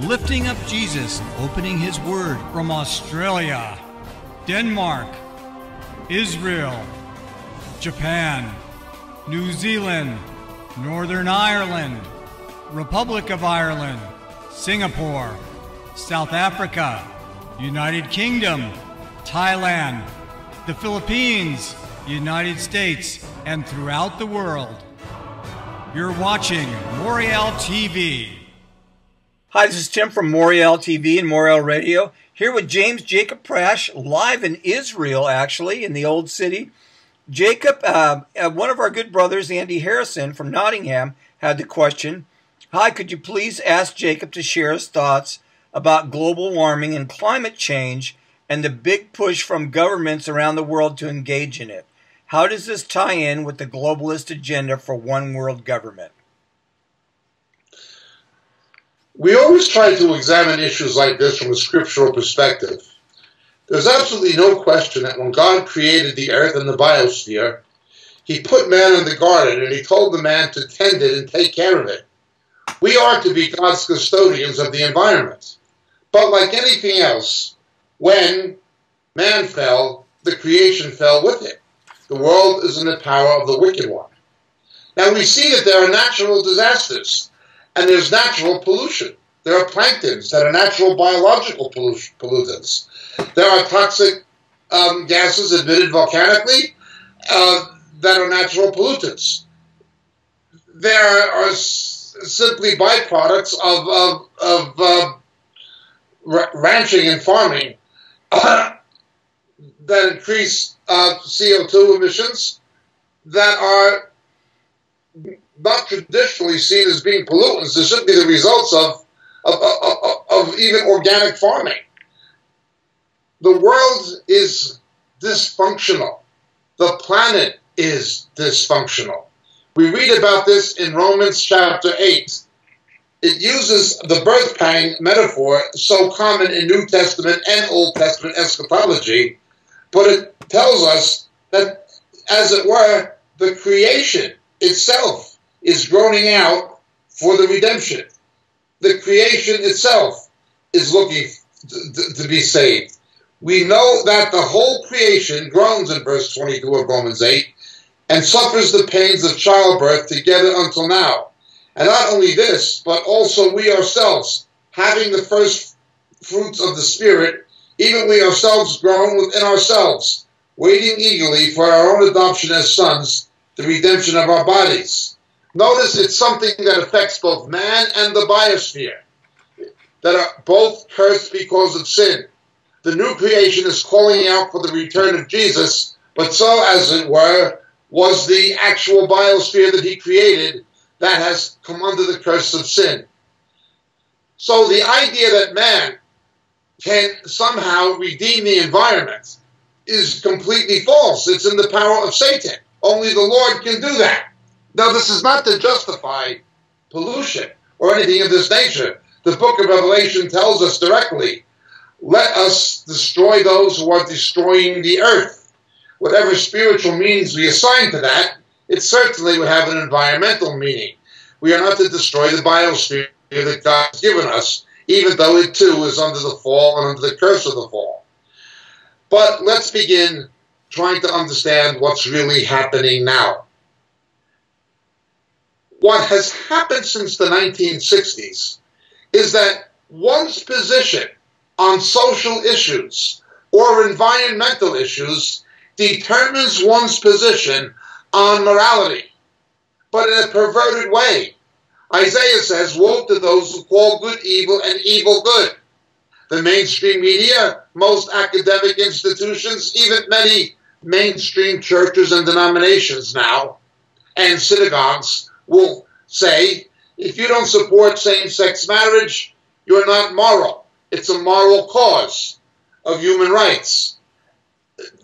lifting up Jesus, opening his word from Australia, Denmark, Israel, Japan, New Zealand, Northern Ireland, Republic of Ireland, Singapore, South Africa, United Kingdom, Thailand, the Philippines, United States, and throughout the world. You're watching Moriel TV. Hi, this is Tim from Moriel TV and Moriel Radio, here with James Jacob Prasch, live in Israel, actually, in the Old City. Jacob, one of our good brothers, Andy Harrison from Nottingham, had the question, hi, could you please ask Jacob to share his thoughts about global warming and climate change and the big push from governments around the world to engage in it? How does this tie in with the globalist agenda for one world government? We always try to examine issues like this from a scriptural perspective. There's absolutely no question that when God created the earth and the biosphere, he put man in the garden and he told the man to tend it and take care of it. We are to be God's custodians of the environment. But like anything else, when man fell, the creation fell with it. The world is in the power of the wicked one. Now we see that there are natural disasters. And there's natural pollution. There are planktons that are natural biological pollutants. There are toxic gases emitted volcanically that are natural pollutants. There are simply byproducts of ranching and farming that increase CO2 emissions that are not traditionally seen as being pollutants. They're simply the results of even organic farming. The world is dysfunctional. The planet is dysfunctional. We read about this in Romans chapter 8. It uses the birth pang metaphor so common in New Testament and Old Testament eschatology, but it tells us that, as it were, the creation itself is groaning out for the redemption. The creation itself is looking to be saved. We know that the whole creation groans in verse 22 of Romans 8 and suffers the pains of childbirth together until now. And not only this, but also we ourselves, having the first fruits of the Spirit, even we ourselves groan within ourselves, waiting eagerly for our own adoption as sons, the redemption of our bodies. Notice it's something that affects both man and the biosphere, that are both cursed because of sin. The new creation is calling out for the return of Jesus, but so, as it were, was the actual biosphere that he created that has come under the curse of sin. So the idea that man can somehow redeem the environment is completely false. It's in the power of Satan. Only the Lord can do that. Now, this is not to justify pollution or anything of this nature. The book of Revelation tells us directly, let us destroy those who are destroying the earth. Whatever spiritual meanings we assign to that, it certainly would have an environmental meaning. We are not to destroy the biosphere that God has given us, even though it too is under the fall and under the curse of the fall. But let's begin trying to understand what's really happening now. What has happened since the 1960s is that one's position on social issues or environmental issues determines one's position on morality, but in a perverted way. Isaiah says, woe to those who call good evil and evil good. The mainstream media, most academic institutions, even many mainstream churches and denominations now, and synagogues, will say, if you don't support same-sex marriage, you're not moral. It's a moral cause of human rights.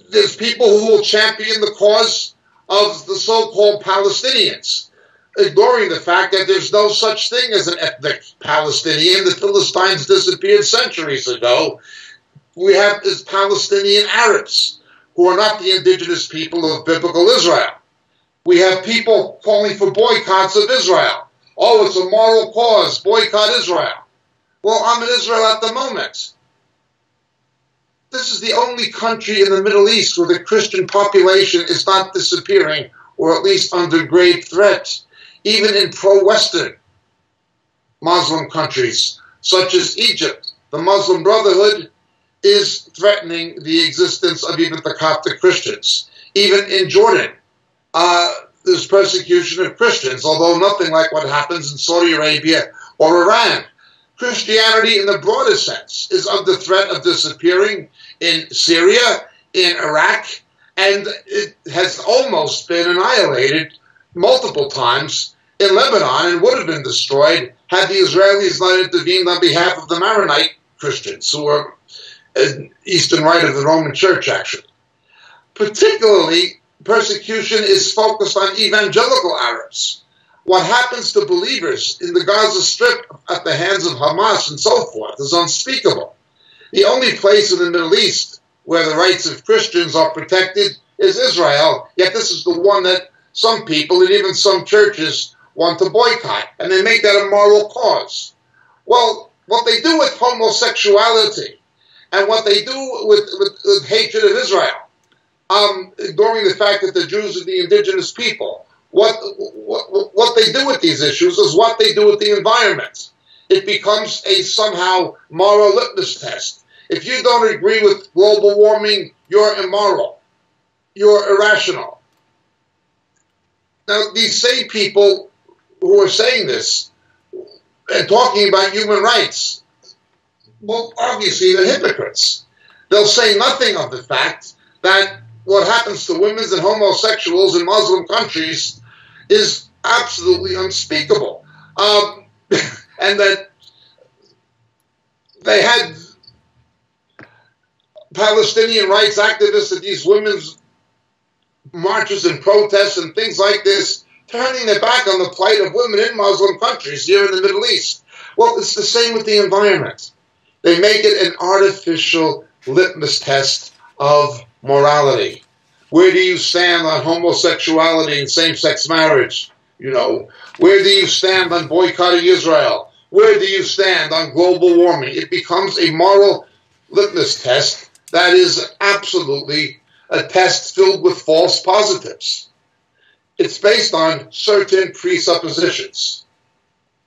There's people who will champion the cause of the so-called Palestinians, ignoring the fact that there's no such thing as an ethnic Palestinian. The Philistines disappeared centuries ago. We have is Palestinian Arabs, who are not the indigenous people of biblical Israel. We have people calling for boycotts of Israel. Oh, it's a moral cause, boycott Israel. Well, I'm in Israel at the moment. This is the only country in the Middle East where the Christian population is not disappearing, or at least under grave threat. Even in pro-Western Muslim countries, such as Egypt, the Muslim Brotherhood is threatening the existence of even the Coptic Christians. Even in Jordan, there's persecution of Christians, although nothing like what happens in Saudi Arabia or Iran. Christianity in the broader sense is under threat of disappearing in Syria, in Iraq, and it has almost been annihilated multiple times in Lebanon and would have been destroyed had the Israelis not intervened on behalf of the Maronite Christians, who are an eastern rite of the Roman Church, actually. Particularly, persecution is focused on evangelical Arabs. What happens to believers in the Gaza Strip at the hands of Hamas and so forth is unspeakable. The only place in the Middle East where the rights of Christians are protected is Israel, yet this is the one that some people and even some churches want to boycott, and they make that a moral cause. Well, what they do with homosexuality and what they do with hatred of Israel, ignoring the fact that the Jews are the indigenous people, what they do with these issues is what they do with the environment. It becomes a somehow moral litmus test. If you don't agree with global warming, you're immoral. You're irrational. Now, these same people who are saying this and talking about human rights, well, obviously they're hypocrites. They'll say nothing of the fact that what happens to women and homosexuals in Muslim countries is absolutely unspeakable. And that they had Palestinian rights activists at these women's marches and protests and things like this, turning their back on the plight of women in Muslim countries here in the Middle East. Well, it's the same with the environment. They make it an artificial litmus test of morality. Where do you stand on homosexuality and same-sex marriage? You know, where do you stand on boycotting Israel? Where do you stand on global warming? It becomes a moral litmus test that is absolutely a test filled with false positives. It's based on certain presuppositions.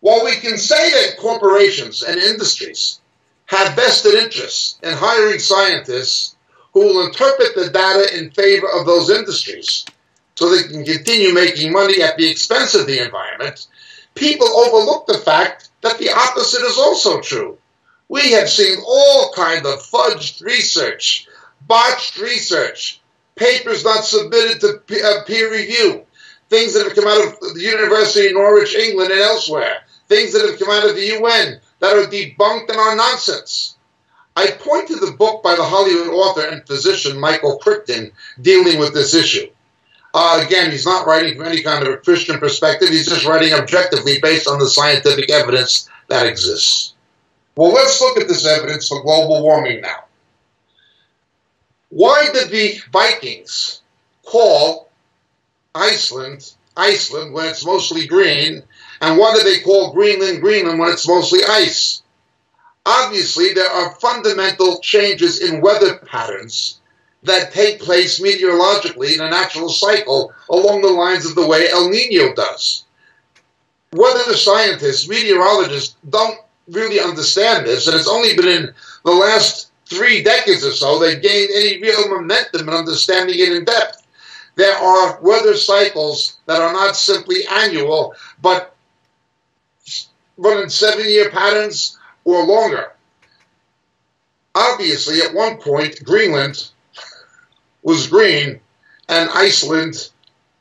While we can say that corporations and industries have vested interests in hiring scientists who will interpret the data in favor of those industries so they can continue making money at the expense of the environment, people overlook the fact that the opposite is also true. We have seen all kinds of fudged research, botched research, papers not submitted to peer review, things that have come out of the University of Norwich, England, and elsewhere, things that have come out of the UN that are debunked and are nonsense. I point to the book by the Hollywood author and physician Michael Crichton dealing with this issue. Again, he's not writing from any kind of a Christian perspective. He's just writing objectively based on the scientific evidence that exists. Well, let's look at this evidence for global warming now. Why did the Vikings call Iceland, Iceland when it's mostly green, and why do they call Greenland, Greenland when it's mostly ice? Obviously, there are fundamental changes in weather patterns that take place meteorologically in a natural cycle along the lines of the way El Nino does. Weather scientists, meteorologists don't really understand this, and it's only been in the last 3 decades or so they've gained any real momentum in understanding it in depth. There are weather cycles that are not simply annual, but run in 7-year patterns or longer. Obviously, at one point, Greenland was green and Iceland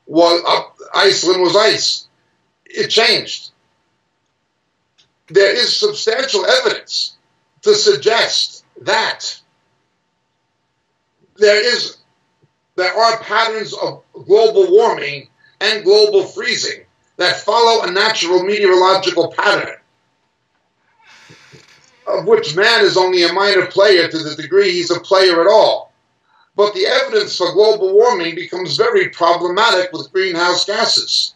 was ice. It changed. There is substantial evidence to suggest that there are patterns of global warming and global freezing that follow a natural meteorological pattern, of which man is only a minor player to the degree he's a player at all. But the evidence for global warming becomes very problematic with greenhouse gases.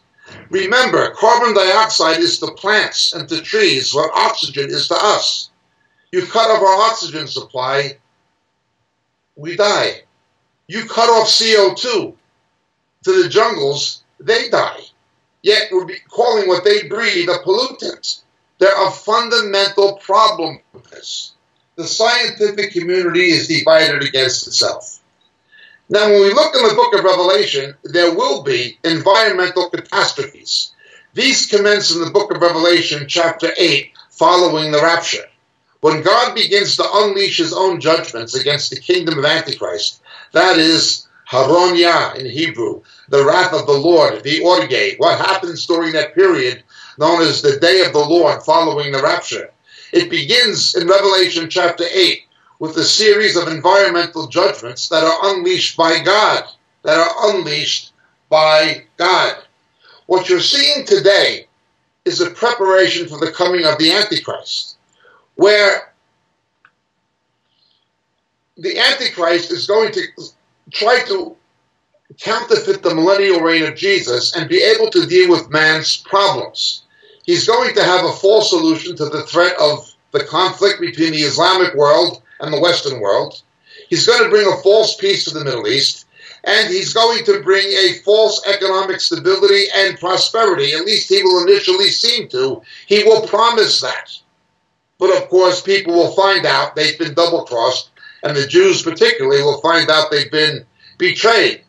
Remember, carbon dioxide is to plants and to trees what oxygen is to us. You cut off our oxygen supply, we die. You cut off CO2 to the jungles, they die. Yet we're calling what they breathe a pollutant. There's a fundamental problem with this. The scientific community is divided against itself. Now, when we look in the book of Revelation, there will be environmental catastrophes. These commence in the book of Revelation, chapter 8, following the rapture. When God begins to unleash his own judgments against the kingdom of Antichrist, that is Haronya in Hebrew, the wrath of the Lord, the Orge, what happens during that period known as the day of the Lord following the rapture. It begins in Revelation chapter 8 with a series of environmental judgments that are unleashed by God, What you're seeing today is a preparation for the coming of the Antichrist, where the Antichrist is going to try to counterfeit the millennial reign of Jesus and be able to deal with man's problems. He's going to have a false solution to the threat of the conflict between the Islamic world and the Western world. He's going to bring a false peace to the Middle East, and he's going to bring a false economic stability and prosperity. At least he will initially seem to. He will promise that. But of course, people will find out they've been double-crossed, and the Jews particularly will find out they've been betrayed.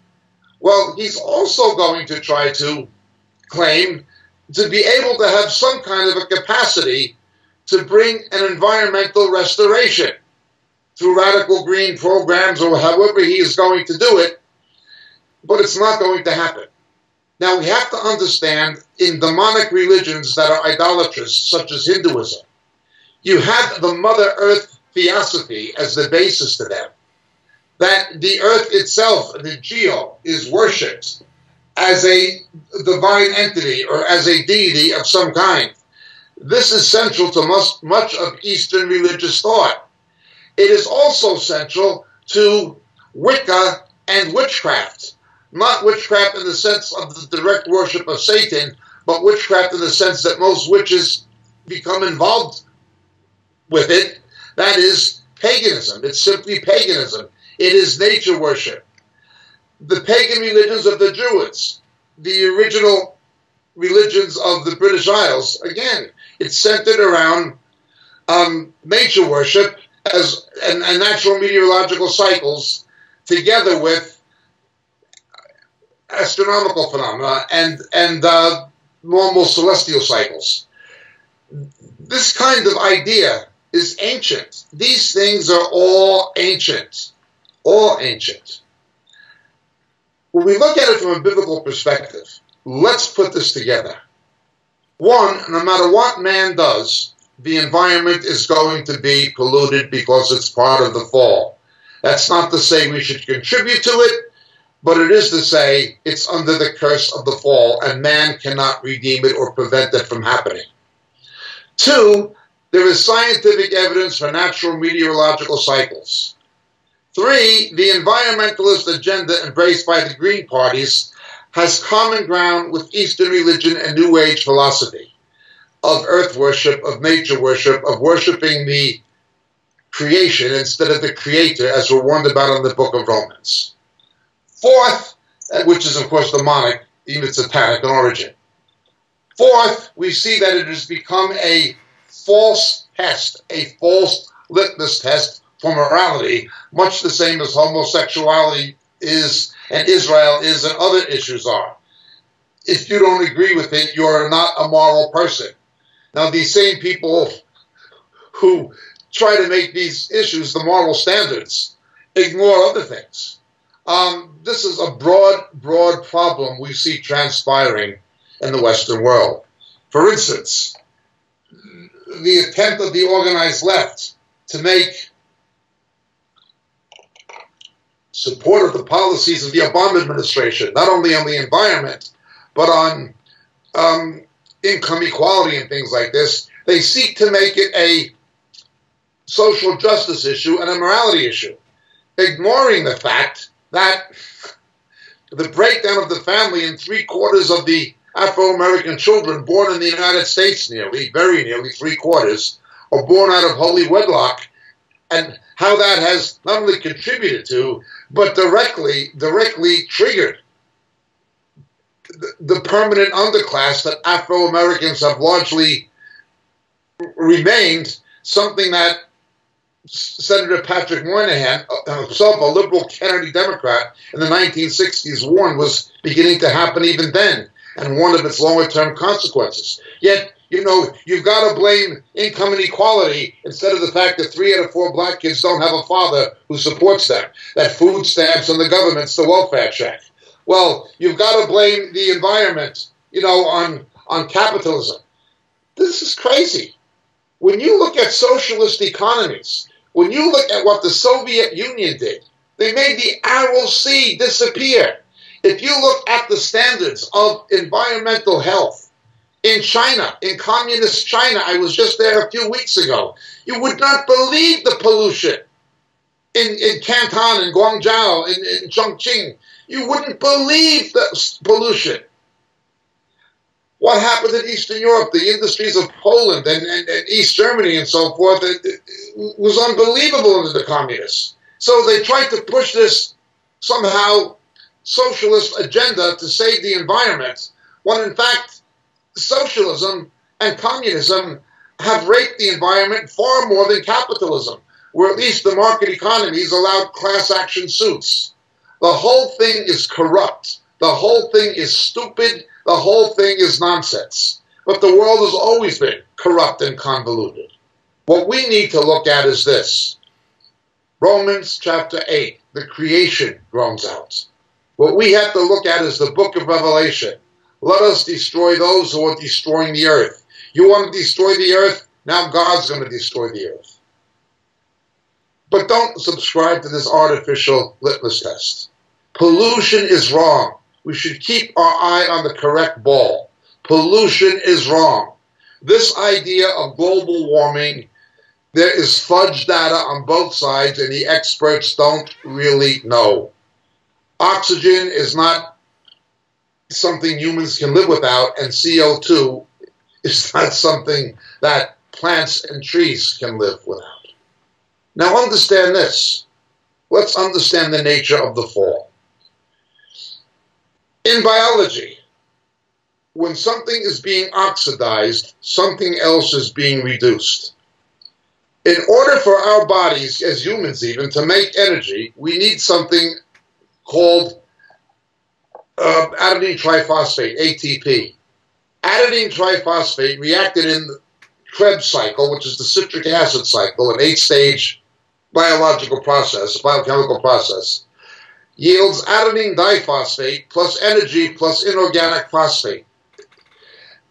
Well, he's also going to try to claim to be able to have some kind of a capacity to bring an environmental restoration through radical green programs or however he is going to do it, but it's not going to happen. Now, we have to understand in demonic religions that are idolatrous, such as Hinduism, you have the Mother Earth theosophy as the basis to them, that the earth itself, the geo, is worshipped as a divine entity or as a deity of some kind. This is central to much of Eastern religious thought. It is also central to Wicca and witchcraft. Not witchcraft in the sense of the direct worship of Satan, but witchcraft in the sense that most witches become involved with it. That is paganism. It's simply paganism. It is nature worship. The pagan religions of the Druids, the original religions of the British Isles, again, it's centered around nature worship and natural meteorological cycles together with astronomical phenomena and normal celestial cycles. This kind of idea is ancient. These things are all ancient. All ancient. When we look at it from a biblical perspective, let's put this together. One, no matter what man does, the environment is going to be polluted because it's part of the fall. That's not to say we should contribute to it, but it is to say it's under the curse of the fall, and man cannot redeem it or prevent it from happening. Two, there is scientific evidence for natural meteorological cycles. Three, the environmentalist agenda embraced by the Green parties has common ground with Eastern religion and New Age philosophy of earth worship, of nature worship, of worshiping the creation instead of the creator, as we're warned about in the book of Romans. Fourth, which is of course demonic, even satanic in origin. Fourth, we see that it has become a false test, a false litmus test for morality, much the same as homosexuality is and Israel is and other issues are. If you don't agree with it, you're not a moral person. Now, these same people who try to make these issues the moral standards ignore other things. This is a broad problem we see transpiring in the Western world. For instance, the attempt of the organized left to make support of the policies of the Obama administration, not only on the environment, but on income equality and things like this. They seek to make it a social justice issue and a morality issue, ignoring the fact that the breakdown of the family in 3/4 of the Afro-American children born in the United States very nearly 3/4, are born out of holy wedlock, and how that has not only contributed to, but directly triggered the permanent underclass that Afro-Americans have largely remained, something that Senator Patrick Moynihan, himself a liberal Kennedy Democrat in the 1960s, warned was beginning to happen even then, and warned of its longer-term consequences. Yet, you've got to blame income inequality instead of the fact that 3 out of 4 black kids don't have a father who supports them, that food stamps and the government's the welfare check. Well, you've got to blame the environment, on capitalism. This is crazy. When you look at socialist economies, when you look at what the Soviet Union did, they made the Aral Sea disappear. If you look at the standards of environmental health in China, in communist China, I was just there a few weeks ago, you would not believe the pollution in Canton, in Guangzhou, in Chongqing. You wouldn't believe the pollution. What happened in Eastern Europe, the industries of Poland and East Germany and so forth, it was unbelievable under the communists. So they tried to push this somehow socialist agenda to save the environment, when in fact socialism and communism have raped the environment far more than capitalism, where at least the market economies allowed class action suits. The whole thing is corrupt. The whole thing is stupid. The whole thing is nonsense. But the world has always been corrupt and convoluted. What we need to look at is this. Romans chapter 8, the creation groans out. What we have to look at is the book of Revelation. Let us destroy those who are destroying the earth. You want to destroy the earth? Now God's going to destroy the earth. But don't subscribe to this artificial litmus test. Pollution is wrong. We should keep our eye on the correct ball. Pollution is wrong. This idea of global warming, there is fudge data on both sides, and the experts don't really know. Oxygen is not something humans can live without, and CO2 is not something that plants and trees can live without. Now understand this. Let's understand the nature of the fall. In biology, when something is being oxidized, something else is being reduced. In order for our bodies, as humans even, to make energy, we need something called adenine triphosphate, ATP. Adenine triphosphate reacted in the Krebs cycle, which is the citric acid cycle, an 8-stage biological process, biochemical process, yields adenine diphosphate plus energy plus inorganic phosphate.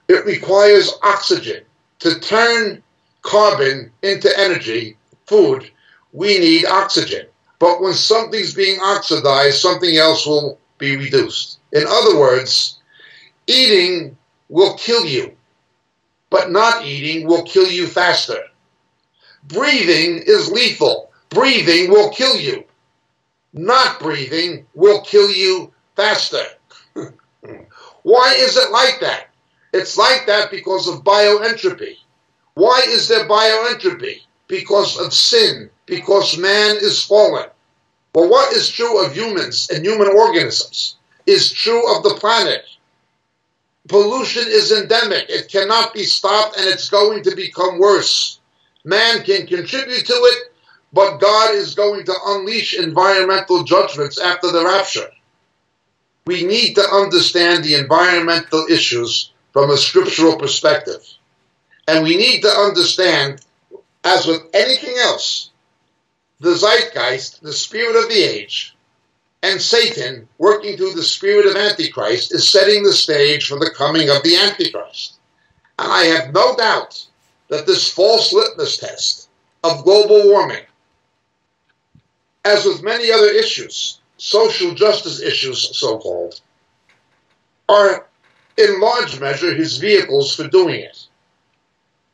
It requires oxygen. To turn carbon into energy, food, we need oxygen. But when something's being oxidized, something else will be reduced. In other words, eating will kill you, but not eating will kill you faster. Breathing is lethal. Breathing will kill you. Not breathing will kill you faster. Why is it like that? It's like that because of bioentropy. Why is there bioentropy? Because of sin, because man is fallen. Well, what is true of humans and human organisms is true of the planet. Pollution is endemic. It cannot be stopped, and it's going to become worse. Man can contribute to it, but God is going to unleash environmental judgments after the rapture. We need to understand the environmental issues from a scriptural perspective. And we need to understand, as with anything else, the zeitgeist, the spirit of the age, and Satan, working through the spirit of Antichrist, is setting the stage for the coming of the Antichrist. And I have no doubt that this false litmus test of global warming, as with many other issues, social justice issues, so-called, are in large measure his vehicles for doing it.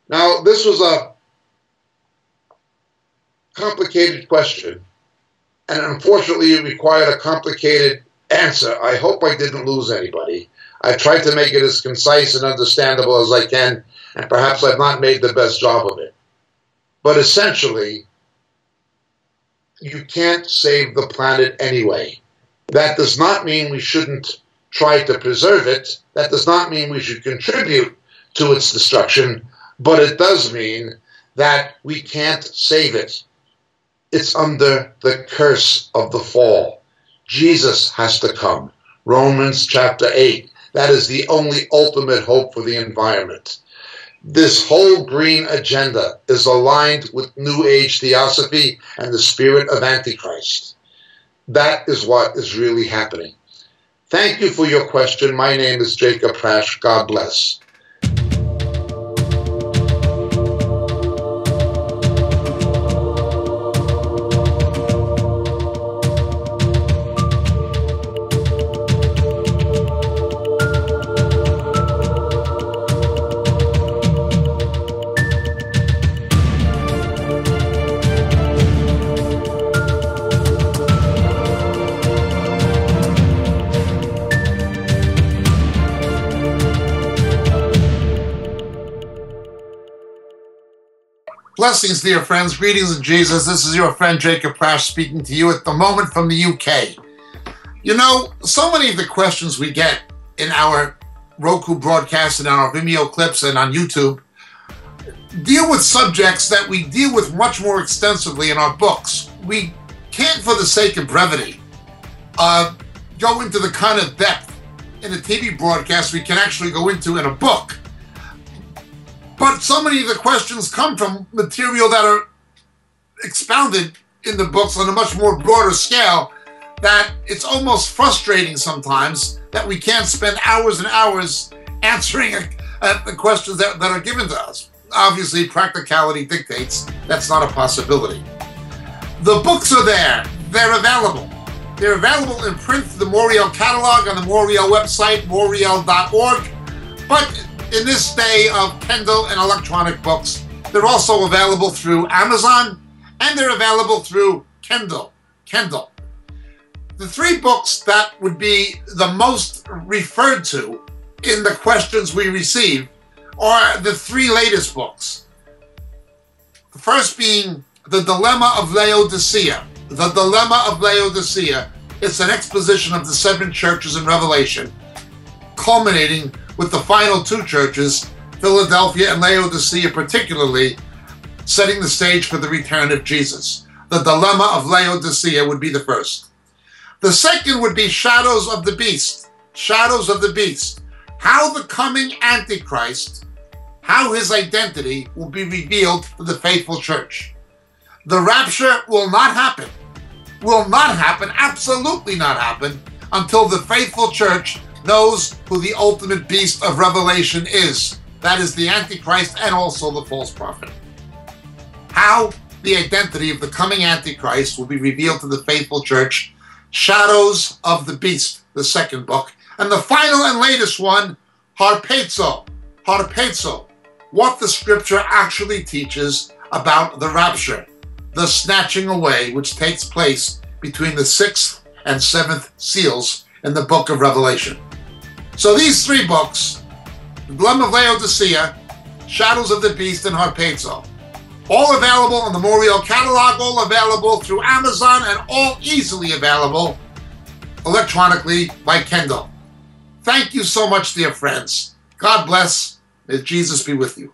Now, this was a complicated question, and unfortunately it required a complicated answer. I hope I didn't lose anybody. I tried to make it as concise and understandable as I can, and perhaps I've not made the best job of it. But essentially, you can't save the planet anyway. That does not mean we shouldn't try to preserve it. That does not mean we should contribute to its destruction, but it does mean that we can't save it. It's under the curse of the fall. Jesus has to come. Romans chapter 8. That is the only ultimate hope for the environment. This whole green agenda is aligned with New Age theosophy and the spirit of Antichrist. That is what is really happening. Thank you for your question. My name is Jacob Prasch. God bless. Blessings, dear friends. Greetings in Jesus. This is your friend Jacob Prasch speaking to you at the moment from the UK. You know, so many of the questions we get in our Roku broadcasts and our Vimeo clips and on YouTube deal with subjects that we deal with much more extensively in our books. We can't, for the sake of brevity, go into the kind of depth in a TV broadcast we can actually go into in a book. But so many of the questions come from material that are expounded in the books on a much more broader scale that it's almost frustrating sometimes that we can't spend hours and hours answering the questions that are given to us. Obviously, practicality dictates that's not a possibility. The books are there. They're available. They're available in print through the Moriel catalog on the Moriel website, moriel.org. But in this day of Kindle and electronic books, they're also available through Amazon, and they're available through Kindle. The three books that would be the most referred to in the questions we receive are the three latest books. The first being The Dilemma of Laodicea. The Dilemma of Laodicea. It's an exposition of the seven churches in Revelation, culminating with the final two churches, Philadelphia and Laodicea particularly, setting the stage for the return of Jesus. The Dilemma of Laodicea would be the first. The second would be Shadows of the Beast. Shadows of the Beast. How the coming Antichrist, how his identity will be revealed to the faithful church. The rapture will not happen. Will not happen, absolutely not happen, until the faithful church knows who the ultimate beast of Revelation is. That is the Antichrist and also the false prophet. How the identity of the coming Antichrist will be revealed to the faithful church. Shadows of the Beast, the second book. And the final and latest one, Harpazo. Harpazo. What the scripture actually teaches about the rapture, the snatching away which takes place between the 6th and 7th seals in the book of Revelation. So these three books, The Dilemma of Laodicea, Shadows of the Beast, and Harpazo, all available on the Moriel catalog, all available through Amazon, and all easily available electronically by Kindle. Thank you so much, dear friends. God bless. May Jesus be with you.